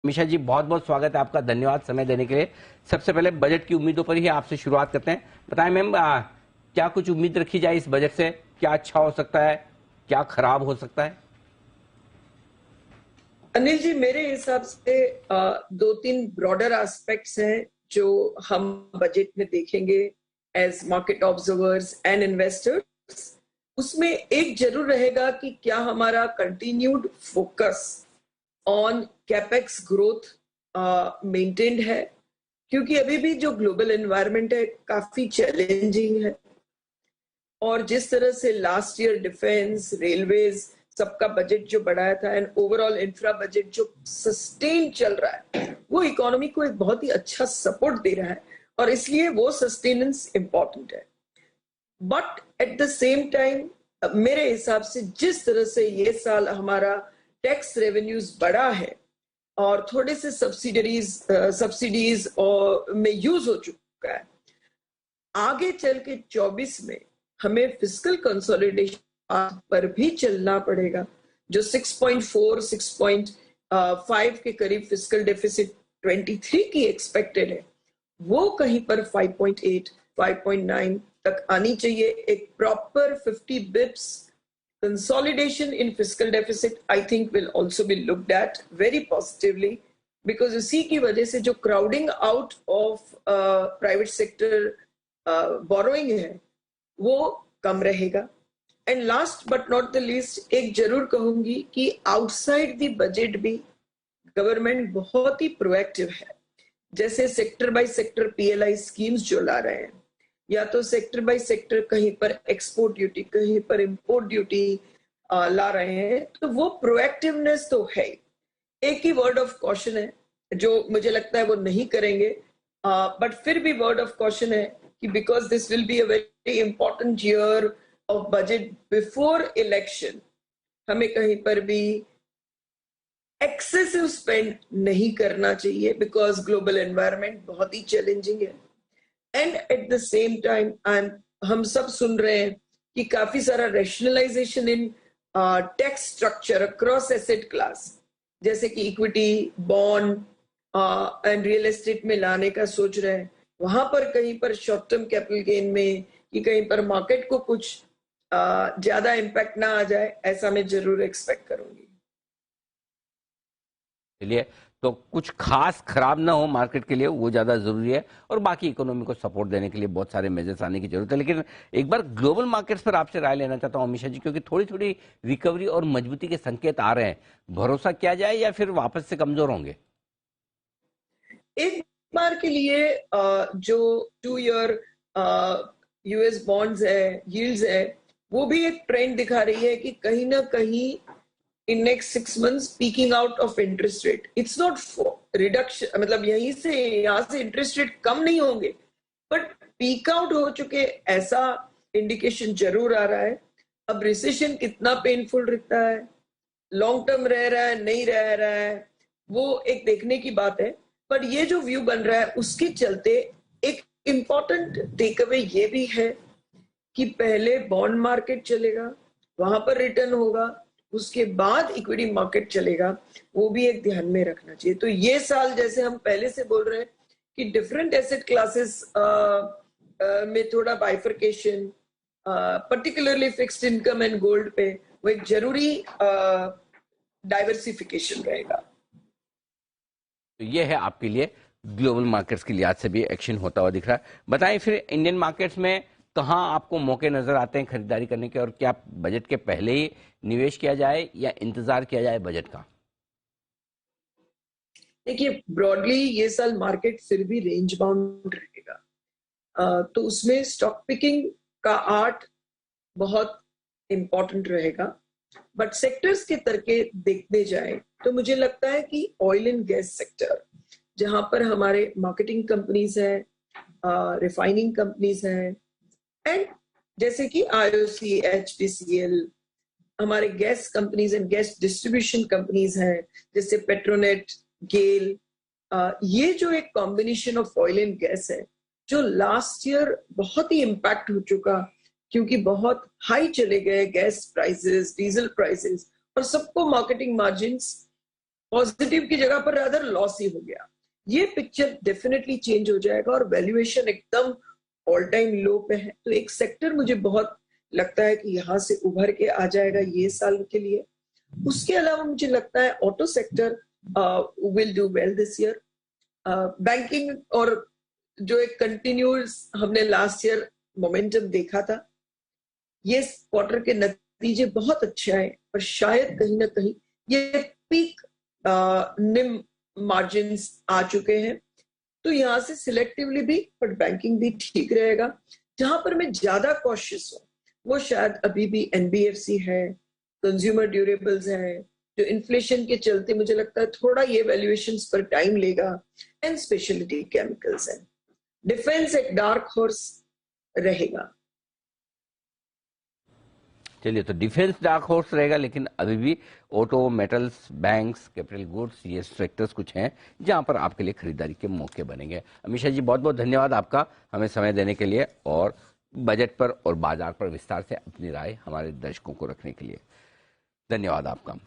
मिशा जी, बहुत बहुत स्वागत है आपका, धन्यवाद समय देने के लिए। सबसे पहले बजट की उम्मीदों पर ही आपसे शुरुआत करते हैं। बताएं मैम, क्या कुछ उम्मीद रखी जाए इस बजट से? क्या अच्छा हो सकता है, क्या खराब हो सकता है? अनिल जी, मेरे हिसाब से दो तीन ब्रॉडर एस्पेक्ट्स हैं जो हम बजट में देखेंगे as market observers and investors. उसमें एक जरूर रहेगा कि क्या हमारा continued focus on capex growth maintained है, क्योंकि अभी भी जो ग्लोबल एनवायरनमेंट है काफी चैलेंजिंग है। और जिस तरह से लास्ट ईयर डिफेंस, रेलवेज, सबका बजट जो बढ़ाया था एंड ओवरऑल इंफ्रा बजट जो सस्टेन चल रहा है, वो इकोनॉमी को एक बहुत ही अच्छा सपोर्ट दे रहा है और इसलिए वो सस्टेनेंस इंपॉर्टेंट है। But at the same time मेरे हिसाब से जिस तरह से ये साल हमारा टैक्स रेवेन्यूज बढ़ा है और थोड़े से सब्सिडीज और में यूज हो चुका है, आगे चल के 24 में हमें फिस्कल कंसोलिडेशन पर भी चलना पड़ेगा। जो 6.4 6.5 के करीब फिस्कल डेफिसिट 23 की एक्सपेक्टेड है, वो कहीं पर 5.8 5.9 तक आनी चाहिए। एक proper 50 Bips consolidation in fiscal deficit I think will also be looked at very positively, because इसी की वजह से जो crowding out of private sector borrowing है वो कम रहेगा। And last but not the least एक जरूर कहूंगी कि आउटसाइड द बजट भी गवर्नमेंट बहुत ही प्रोएक्टिव है। जैसे sector by sector PLI schemes जो ला रहे हैं, या तो सेक्टर बाय सेक्टर कहीं पर एक्सपोर्ट ड्यूटी, कहीं पर इंपोर्ट ड्यूटी ला रहे हैं, तो वो प्रोएक्टिवनेस तो है। एक ही वर्ड ऑफ कॉशन है जो मुझे लगता है वो नहीं करेंगे, बट फिर भी वर्ड ऑफ कॉशन है कि because this will be a very important year of budget before election, हमें कहीं पर भी एक्सेसिव स्पेंड नहीं करना चाहिए, बिकॉज ग्लोबल एनवायरनमेंट बहुत ही चैलेंजिंग है। And at the same time हम सब सुन रहे हैं कि काफी सारा rationalisation in tax structure across asset class, जैसे कि equity, bond and real estate में लाने का सोच रहे हैं। वहां पर कहीं पर शॉर्ट टर्म कैपिटल गेन में कि कहीं पर मार्केट को कुछ ज्यादा इम्पैक्ट ना आ जाए, ऐसा मैं जरूर एक्सपेक्ट करूंगी। चलिए, तो कुछ खास खराब ना हो मार्केट के लिए, वो ज्यादा जरूरी है, और बाकी इकोनॉमी को सपोर्ट देने के लिए बहुत सारे मेजर्स आने की जरूरत है। लेकिन एक बार ग्लोबल मार्केट्स पर आपसे राय लेना चाहता हूं अमीषा जी, क्योंकि थोड़ी थोड़ी रिकवरी और मजबूती के संकेत आ रहे हैं। भरोसा किया जाए या फिर वापस से कमजोर होंगे? एक बार के लिए जो 2 ईयर यूएस बॉन्ड्स है, यील्ड्स है, वो भी एक ट्रेंड दिखा रही है कि कहीं ना कहीं in next 6 months peeking out of interest rate. It's not reduction, मतलब यहाँ से इंटरेस्ट रेट कम नहीं होंगे, बट पीक आउट हो चुके ऐसा इंडिकेशन जरूर आ रहा है। अब रिसेशन कितना पेनफुल रहता है, लॉन्ग टर्म रह रहा है, नहीं रह रहा है, वो एक देखने की बात है। पर ये जो व्यू बन रहा है उसके चलते एक इंपॉर्टेंट टेक अवे ये भी है कि पहले बॉन्ड मार्केट चलेगा, वहां पर रिटर्न होगा, उसके बाद इक्विटी मार्केट चलेगा, वो भी एक ध्यान में रखना चाहिए। तो ये साल जैसे हम पहले से बोल रहे हैं कि डिफरेंट एसेट क्लासेस में थोड़ा bifurcation, particularly fixed income and gold पे वो एक जरूरी डाइवर्सिफिकेशन रहेगा। तो ये है आपके लिए ग्लोबल मार्केट्स की लिहाज से भी एक्शन होता हुआ दिख रहा है। बताएं फिर इंडियन मार्केट्स में कहां आपको मौके नजर आते हैं खरीदारी करने के, और क्या बजट के पहले ही निवेश किया जाए या इंतजार किया जाए बजट का? देखिए, ब्रॉडली ये साल मार्केट फिर भी रेंज बाउंड रहेगा, तो उसमें स्टॉक पिकिंग का आर्ट बहुत इंपॉर्टेंट रहेगा। बट सेक्टर्स के तरके देखने जाए तो मुझे लगता है कि ऑयल एंड गैस सेक्टर, जहां पर हमारे मार्केटिंग कंपनीज है, रिफाइनिंग कंपनीज है, एंड जैसे कि आईओसी, एचपीसीएल, हमारे gas companies and gas distribution companies हैं, जैसे पेट्रोनेट, गेल, ये जो एक combination of oil and gas है, जो लास्ट ईयर बहुत ही इम्पैक्ट हो चुका, क्योंकि बहुत हाई चले गए गैस प्राइसेस, डीजल प्राइसेस, और सबको मार्केटिंग मार्जिन्स पॉजिटिव की जगह पर रादर लॉस ही हो गया। ये पिक्चर डेफिनेटली चेंज हो जाएगा और वैल्यूएशन एकदम ऑल टाइम लो पे है। तो एक सेक्टर मुझे बहुत लगता है कि यहाँ से उभर के आ जाएगा ये साल के लिए। उसके अलावा मुझे लगता है auto sector will do well this year. Banking और जो एक कंटिन्यूस हमने लास्ट ईयर मोमेंटम देखा था, ये क्वार्टर के नतीजे बहुत अच्छे आए, पर शायद कहीं ना कहीं ये पीक निम मार्जिन आ चुके हैं। तो यहाँ से सिलेक्टिवली भी बट बैंकिंग भी ठीक रहेगा। जहां पर मैं ज्यादा कॉशियस हूँ वो शायद अभी भी एनबीएफसी है, कंज्यूमर ड्यूरेबल्स है, जो इन्फ्लेशन के चलते मुझे लगता है थोड़ा ये वैल्यूएशंस पर टाइम लेगा, एंड स्पेशलिटी केमिकल्स है। डिफेंस एक डार्क हॉर्स रहेगा। चलिए, तो डिफेंस डार्क हॉर्स रहेगा, लेकिन अभी भी auto, metals, banks, capital goods, ये सेक्टर्स कुछ हैं जहां पर आपके लिए खरीदारी के मौके बनेंगे। अमीषा जी, बहुत बहुत धन्यवाद आपका हमें समय देने के लिए और बजट पर और बाजार पर विस्तार से अपनी राय हमारे दर्शकों को रखने के लिए। धन्यवाद आपका।